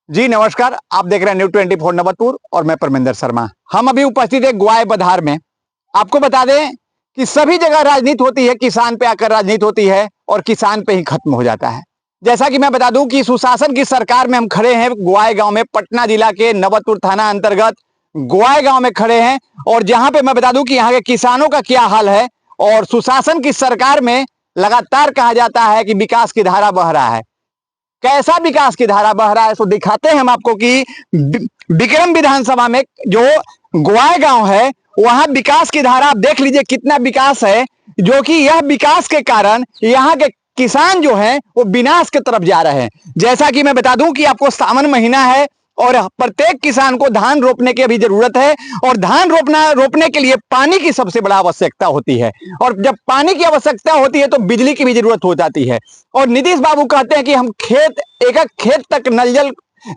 जी नमस्कार, आप देख रहे हैं न्यूज़ 24 नवतपुर और मैं परमेंद्र शर्मा। हम अभी उपस्थित है ग्वाय बधार में। आपको बता दें कि सभी जगह राजनीति होती है, किसान पे आकर राजनीति होती है और किसान पे ही खत्म हो जाता है। जैसा कि मैं बता दूं कि सुशासन की सरकार में हम खड़े हैं ग्वाय गांव में, पटना जिला के नवतपुर थाना अंतर्गत ग्वाय गांव में खड़े हैं। और जहां पे मैं बता दूं कि यहाँ के किसानों का क्या हाल है और सुशासन की सरकार में लगातार कहा जाता है कि विकास की धारा बह रहा है। कैसा विकास की धारा बह रहा है सो दिखाते हैं हम आपको कि विक्रम विधानसभा में जो ग्वाय गांव है वहां विकास की धारा आप देख लीजिए कितना विकास है, जो कि यह विकास के कारण यहाँ के किसान जो हैं वो विनाश की तरफ जा रहे हैं। जैसा कि मैं बता दूं कि आपको सावन महीना है और प्रत्येक किसान को धान रोपने की अभी जरूरत है और धान रोपने के लिए पानी की सबसे बड़ा आवश्यकता होती है और जब पानी की आवश्यकता होती है तो बिजली की भी जरूरत हो जाती है। और नीतीश बाबू कहते हैं कि हम एक खेत तक नल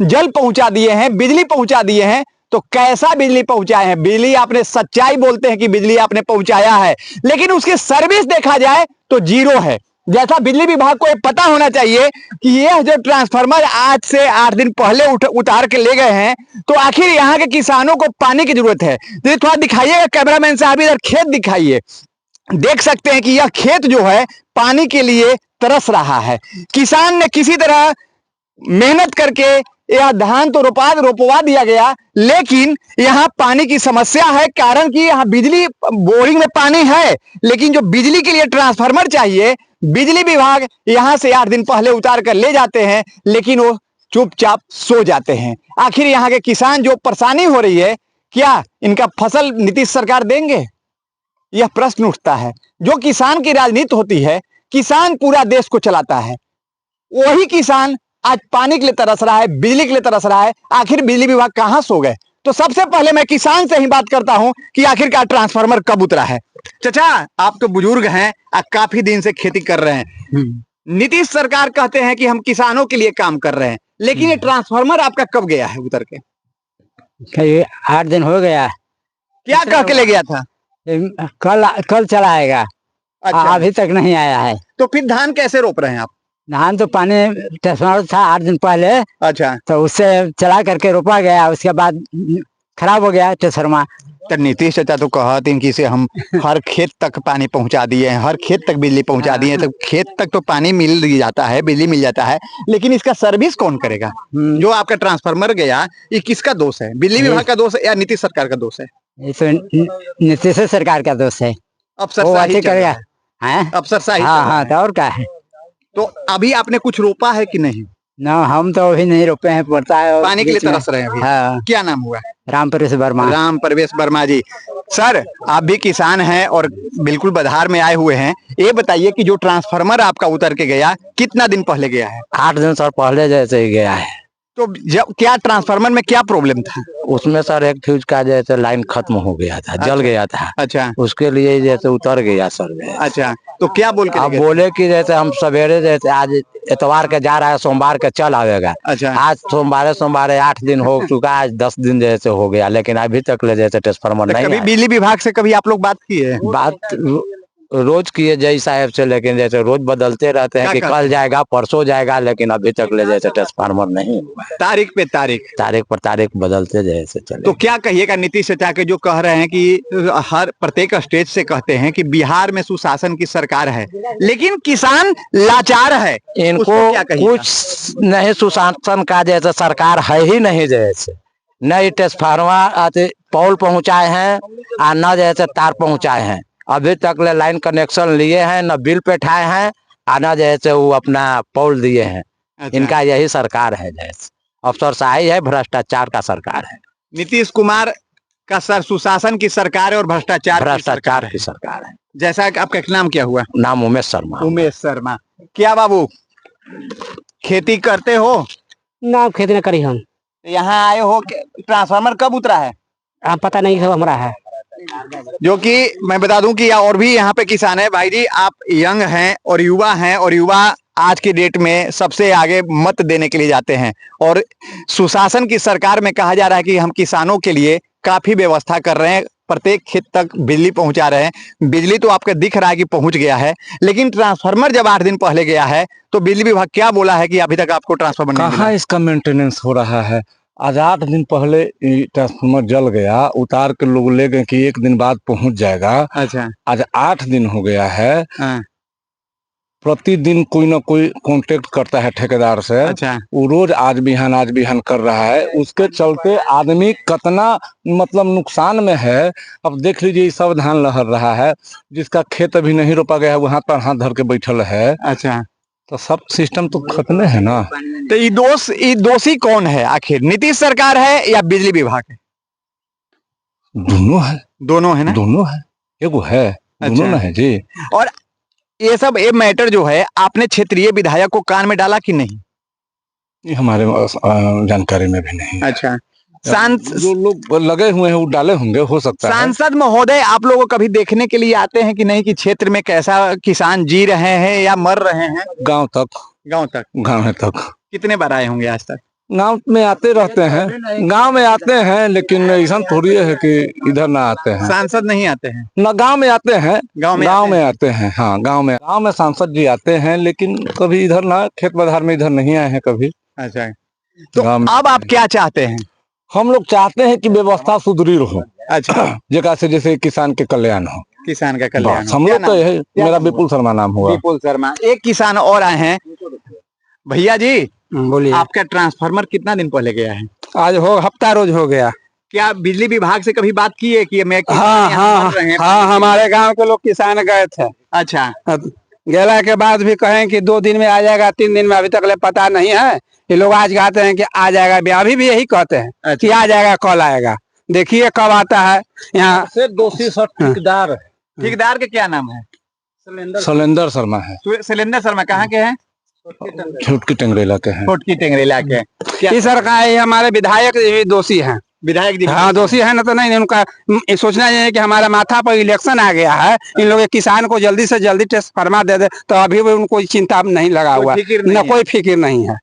जल पहुंचा दिए हैं, बिजली पहुंचा दिए हैं। तो कैसा बिजली पहुंचाए हैं? बिजली आपने सच्चाई बोलते हैं कि बिजली आपने पहुंचाया है, लेकिन उसकी सर्विस देखा जाए तो जीरो है। जैसा बिजली विभाग को ये पता होना चाहिए कि यह जो ट्रांसफार्मर आज से 8 दिन पहले उतार के ले गए हैं, तो आखिर यहाँ के किसानों को पानी की जरूरत है। तो थोड़ा दिखाइएगा कैमरामैन साहब, इधर खेत दिखाइए। देख सकते हैं कि यह खेत जो है पानी के लिए तरस रहा है। किसान ने किसी तरह मेहनत करके यह धान तो रोपवा दिया गया, लेकिन यहाँ पानी की समस्या है। कारण कि यहाँ बिजली बोरिंग में पानी है, लेकिन जो बिजली के लिए ट्रांसफार्मर चाहिए बिजली विभाग यहाँ से 8 दिन पहले उतार कर ले जाते हैं, लेकिन वो चुपचाप सो जाते हैं। आखिर यहाँ के किसान जो परेशानी हो रही है, क्या इनका फसल नीतीश सरकार देंगे? यह प्रश्न उठता है। जो किसान की राजनीति होती है, किसान पूरा देश को चलाता है, वही किसान आज पानी के लिए तरस रहा है, बिजली के लिए तरस रहा है। आखिर बिजली विभाग कहां सो गए? तो सबसे पहले मैं किसान से ही बात करता हूं कि आखिरकार ट्रांसफार्मर कब उतरा है। चाचा, आप तो बुजुर्ग हैं, आप काफी दिन से खेती कर रहे हैं। नीतीश सरकार कहते हैं कि हम किसानों के लिए काम कर रहे हैं, लेकिन ये ट्रांसफार्मर आपका कब गया है उतर के? 8 दिन हो गया। क्या कह के ले गया था? कल चला आएगा। अच्छा, अभी तक नहीं आया है। तो फिर धान कैसे रोप रहे हैं आप? धान तो पानी ट्रांसफार्मर था 8 दिन पहले, अच्छा, तो उससे चला करके रोपा गया, उसके बाद खराब हो गया ट्रांसफार्मर। तो नीतीश चाचा तो कहते हैं कि इसे हम हर खेत तक पानी पहुंचा दिए हैं, हर खेत तक बिजली पहुंचा दिए हैं। तो खेत तक तो पानी मिल जाता है, बिजली मिल जाता है, लेकिन इसका सर्विस कौन करेगा? जो आपका ट्रांसफार्मर गया, ये किसका दोष है? बिजली विभाग का दोष है या नीतीश सरकार का दोष है? ये तो नीतीश सरकार का दोष है। अफसरशाही करेगा, अफसरशाही। हाँ, तो और क्या है? तो अभी आपने कुछ रोपा है कि नहीं? ना, हम तो अभी नहीं रोपे हैं, पड़ता है पानी के लिए तरस रहे हैं अभी। हाँ। क्या नाम हुआ? राम प्रवेश वर्मा जी। सर, आप भी किसान हैं और बिल्कुल बधार में आए हुए हैं। ये बताइए कि जो ट्रांसफार्मर आपका उतर के गया, कितना दिन पहले गया है? 8 दिन सर पहले जैसे ही गया है। तो जब क्या ट्रांसफार्मर में क्या प्रॉब्लम था? उसमें सर एक फ्यूज का जैसे लाइन खत्म हो गया था, जल गया था। अच्छा, उसके लिए जैसे उतर गया सर। अच्छा, तो क्या बोल के आप बोले कि जैसे हम सवेरे जैसे आज इतवार के जा रहा है, सोमवार के चल आवेगा। अच्छा, आज सोमवार 8 दिन हो चुका, आज 10 दिन जैसे हो गया, लेकिन अभी तक ले जैसे ट्रांसफार्मर नहीं कभी आया। बिजली विभाग से कभी आप लोग बात किए? बात रोज किए जय साहब से, लेकिन जैसे रोज बदलते रहते हैं कि कल जाएगा परसों जाएगा, लेकिन अभी तक ले जैसे ट्रांसफार्मर नहीं हुआ है। तारीख पे तारीख बदलते जैसे चले। तो क्या कहिएगा नीतीश चाचा के जो कह रहे हैं कि हर प्रत्येक स्टेज से कहते हैं कि बिहार में सुशासन की सरकार है, लेकिन किसान लाचार है, इनको कुछ नहीं, सुशासन का जैसे सरकार है ही नहीं। जैसे न ट्रांसफार्मर पोल पहुंचाए हैं और न जैसे तार पहुंचाए हैं। अभी तक ले लाइन कनेक्शन लिए हैं, न बिल पे ठाए हैं और न जैसे वो अपना पोल दिए हैं। अच्छा। इनका यही सरकार है, जैसे अफसरशाही है, भ्रष्टाचार का सरकार है। नीतीश कुमार का सर सुशासन की सरकार है और भ्रष्टाचार की सरकार है। जैसा आपका नाम क्या हुआ? नाम उमेश शर्मा। क्या बाबू, खेती करते हो? ना, खेती न करी हम। यहाँ आए हो, ट्रांसफार्मर कब उतरा है? पता नहीं है, हमारा है। जो कि मैं बता दूं कि और भी यहाँ पे किसान है। भाई जी, आप यंग हैं और युवा हैं, और युवा आज की डेट में सबसे आगे मत देने के लिए जाते हैं। और सुशासन की सरकार में कहा जा रहा है कि हम किसानों के लिए काफी व्यवस्था कर रहे हैं, प्रत्येक खेत तक बिजली पहुंचा रहे हैं। बिजली तो आपका दिख रहा है कि पहुंच गया है, लेकिन ट्रांसफार्मर जब 8 दिन पहले गया है तो बिजली विभाग क्या बोला है कि अभी तक आपको ट्रांसफार्मर नहीं मिला? कहाँ इसका मेंटेनेंस हो रहा है। आज 8 दिन पहले ये ट्रांसफार्मर जल गया, उतार के लोग ले गए कि 1 दिन बाद पहुंच जाएगा। अच्छा। आज 8 दिन हो गया है। हाँ। प्रतिदिन कोई ना कोई कांटेक्ट करता है ठेकेदार से। अच्छा। वो रोज आज बिहान कर रहा है। उसके चलते आदमी कितना मतलब नुकसान में है। अब देख लीजिए, सब धान लहर रहा है, जिसका खेत अभी नहीं रोपा गया है वो हाथ पर हाथ धर के बैठल है। अच्छा। तो सब सिस्टम तो खत्म है ना। तो ये दोषी कौन है आखिर, नीतीश सरकार है या बिजली विभाग है? दोनों है। दोनों है ना? दोनों है, एगो है। दोनों अच्छा। ना है जी। और ये मैटर जो है आपने क्षेत्रीय विधायक को कान में डाला कि नहीं? ये हमारे जानकारी में भी नहीं। अच्छा। जो लोग लगे हुए हैं वो डाले होंगे, हो सकता है। सांसद महोदय आप लोगों को कभी देखने के लिए आते हैं कि नहीं कि क्षेत्र में कैसा किसान जी रहे हैं या मर रहे हैं? गांव तक गांव तक कितने बार आए होंगे आज तक? गांव में आते रहते हैं। गांव में आते हैं, लेकिन ऐसा थोड़ी है कि इधर ना आते हैं। सांसद नहीं आते हैं ना, गांव में आते हैं। गांव में आते हैं। हाँ, गांव में सांसद जी आते हैं, लेकिन कभी इधर ना, खेत बाजार में इधर नहीं आए हैं कभी। अच्छा। तो अब आप क्या चाहते हैं? हम लोग चाहते हैं कि व्यवस्था सुदृढ़ हो। अच्छा। जगह से जैसे किसान के कल्याण हो। किसान का कल्याण हम लोग तो यही। मेरा विपुल शर्मा नाम हुआ। विपुल शर्मा। एक किसान और आए हैं। भैया जी बोलिए। आपका ट्रांसफार्मर कितना दिन पहले गया है? आज हफ्ता रोज हो गया। क्या बिजली विभाग से कभी बात की है कि मैं हाँ, हमारे गांव के लोग किसान गए थे। अच्छा। गेला के बाद भी कहें कि 2 दिन में आ जाएगा, 3 दिन में, अभी तक ले पता नहीं है। ये लोग आज कहते हैं कि आ जाएगा, अभी भी यही कहते हैं कि आ जाएगा, कल आएगा। देखिए कब आता है। यहाँ से दोषी ठेकेदार। ठेकेदार का क्या नाम है? शैलेंद्र शर्मा है। शैलेंद्र शर्मा कहाँ के हैं? छोटकी टेंगरेला के हैं। छोटकी टेंगरेला के। इस सरकार, हमारे विधायक भी दोषी हैं। विधायक जी? हाँ, दोषी है ना, तो नहीं। उनका सोचना ये है कि हमारा माथा पर इलेक्शन आ गया है, इन लोग किसान को जल्दी से जल्दी ट्रांसफार्मर दे दे, तो अभी भी उनको चिंता नहीं लगा हुआ, न कोई फिक्र नहीं है।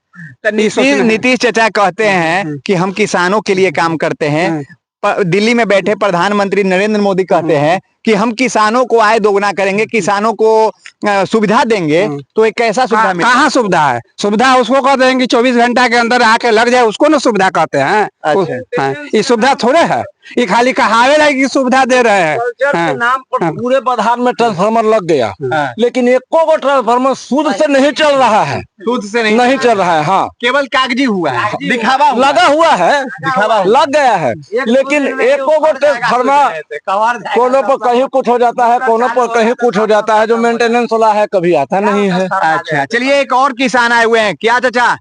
नीतीश चाचा कहते हैं कि हम किसानों के लिए काम करते हैं। दिल्ली में बैठे प्रधानमंत्री नरेंद्र मोदी कहते हैं कि हम किसानों को आय दोगुना करेंगे, किसानों को सुविधा देंगे। तो एक कैसा सुविधा? कहाँ सुविधा है? सुविधा उसको कहते हैं कि 24 घंटा के अंदर आके लग जाए, उसको ना सुविधा कहते हैं। अच्छा। ये सुविधा थोड़े है, ये खाली कहावे लगी कि सुविधा दे रहे हैं। के नाम पर पूरे बधार में ट्रांसफार्मर लग गया, लेकिन एको को ट्रांसफार्मर सूद से नहीं चल रहा है। सूद से नहीं चल रहा है। हाँ, केवल कागजी हुआ है, दिखावा लगा हुआ है, दिखावा लग गया है, लेकिन एको को ट्रांसफार्मर कोनो पर कहीं कुछ हो जाता है, कोनो पर कहीं कुछ हो जाता है। जो मेंटेनेंस वाला है कभी आता नहीं है। अच्छा, चलिए एक और किसान आए हुए हैं। क्या चाचा,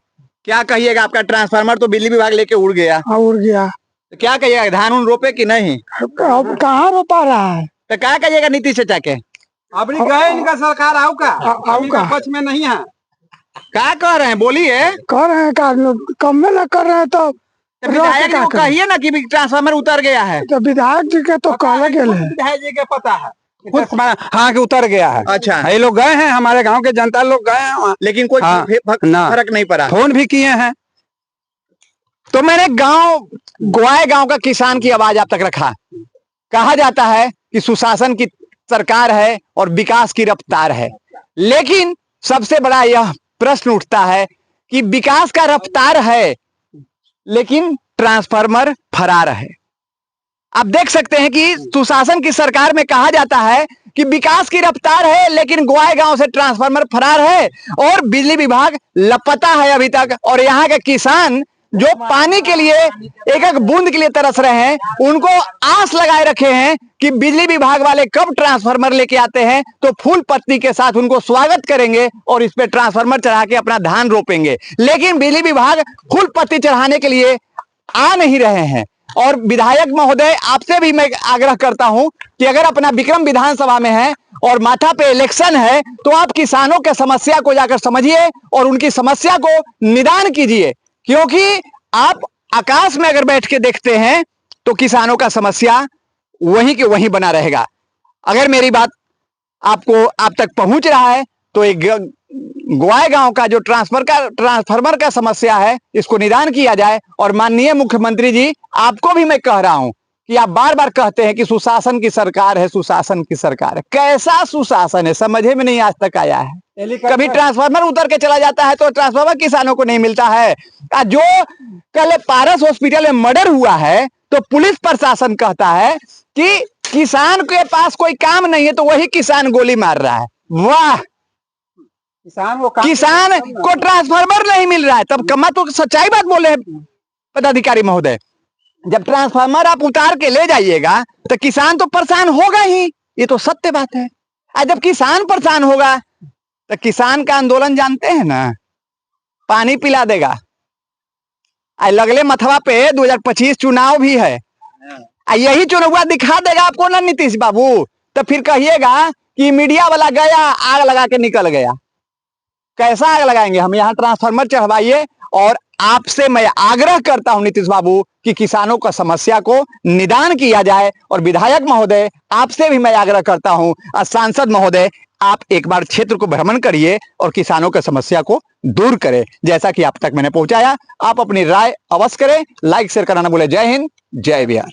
क्या कहिएगा? आपका ट्रांसफार्मर तो बिजली विभाग लेके उड़ गया। उड़ गया, तो क्या कहिएगा? धान उन रोपे कि नहीं? अब कहाँ रोपा रहा है? तो क्या कहिएगा नीतीश चाचा के? अभी गए इनका सरकार आऊ का पक्ष में नहीं है। क्या कह रहे हैं? बोलिए। कह रहे हैं कम में न कर रहे हैं, तो विधायक जी को कहिए ना कि ट्रांसफार्मर उतर गया है। तो विधायक जी के तो कहले गेले, विधायक जी के पता है। हाँ, कि उतर गया है। अच्छा। ये लोग गए हैं, हमारे गांव के जनता लोग गए हैं, लेकिन कोई फर्क नहीं पड़ा। फोन भी किए हैं। तो मैंने ग्वाए गांव का किसान की आवाज आप तक रखा। कहा जाता है कि सुशासन की सरकार है और विकास की रफ्तार है, लेकिन सबसे बड़ा यह प्रश्न उठता है कि विकास का रफ्तार है लेकिन ट्रांसफार्मर फरार है। आप देख सकते हैं कि सुशासन की सरकार में कहा जाता है कि विकास की रफ्तार है, लेकिन ग्वाए गांव से ट्रांसफार्मर फरार है और बिजली विभाग लापता है अभी तक। और यहाँ के किसान जो पानी के लिए एक एक बूंद के लिए तरस रहे हैं, उनको आस लगाए रखे हैं कि बिजली विभाग वाले कब ट्रांसफार्मर लेके आते हैं तो फूल पत्ती के साथ उनको स्वागत करेंगे और इस पे ट्रांसफार्मर चढ़ा के अपना धान रोपेंगे। लेकिन बिजली विभाग फूल पत्ती चढ़ाने के लिए आ नहीं रहे हैं। और विधायक महोदय, आपसे भी मैं आग्रह करता हूं कि अगर अपना विक्रम विधानसभा में है और माथा पे इलेक्शन है, तो आप किसानों के समस्या को जाकर समझिए और उनकी समस्या को निदान कीजिए, क्योंकि आप आकाश में अगर बैठ के देखते हैं तो किसानों का समस्या वहीं के वहीं बना रहेगा। अगर मेरी बात आप तक पहुंच रहा है तो एक ग्वाए गांव का जो ट्रांसफार्मर का समस्या है, इसको निदान किया जाए। और माननीय मुख्यमंत्री जी, आपको भी मैं कह रहा हूं कि आप बार बार कहते हैं कि सुशासन की सरकार है, सुशासन की सरकार है। कैसा सुशासन है, समझे में नहीं आज तक आया है। कभी ट्रांसफार्मर उतर के चला जाता है तो ट्रांसफार्मर किसानों को नहीं मिलता है। जो कल पारस हॉस्पिटल में मर्डर हुआ है तो पुलिस प्रशासन कहता है कि किसान के पास कोई काम नहीं है, तो वही किसान गोली मार रहा है। वाह, किसान को ट्रांसफार्मर नहीं मिल रहा है, तब कमा तो सच्चाई बात बोले पदाधिकारी महोदय। जब ट्रांसफार्मर आप उतार के ले जाइएगा तो किसान तो परेशान होगा ही, ये तो सत्य बात है। और जब किसान परेशान होगा तो किसान का आंदोलन जानते हैं ना, पानी पिला देगा। लगले मथवा पे 2025 चुनाव भी है, यही चुनाव दिखा देगा आपको ना नीतीश बाबू, तो फिर कहिएगा कि मीडिया वाला गया आग लगा के निकल गया। कैसा आग लगाएंगे हम? यहाँ ट्रांसफार्मर चढ़वाइए। और आपसे मैं आग्रह करता हूं नीतीश बाबू कि किसानों का समस्या को निदान किया जाए। और विधायक महोदय आपसे भी मैं आग्रह करता हूं, सांसद महोदय आप एक बार क्षेत्र को भ्रमण करिए और किसानों की समस्या को दूर करें। जैसा कि आप तक मैंने पहुंचाया, आप अपनी राय अवश्य करें, लाइक शेयर कराना भूले। जय हिंद, जय बिहार।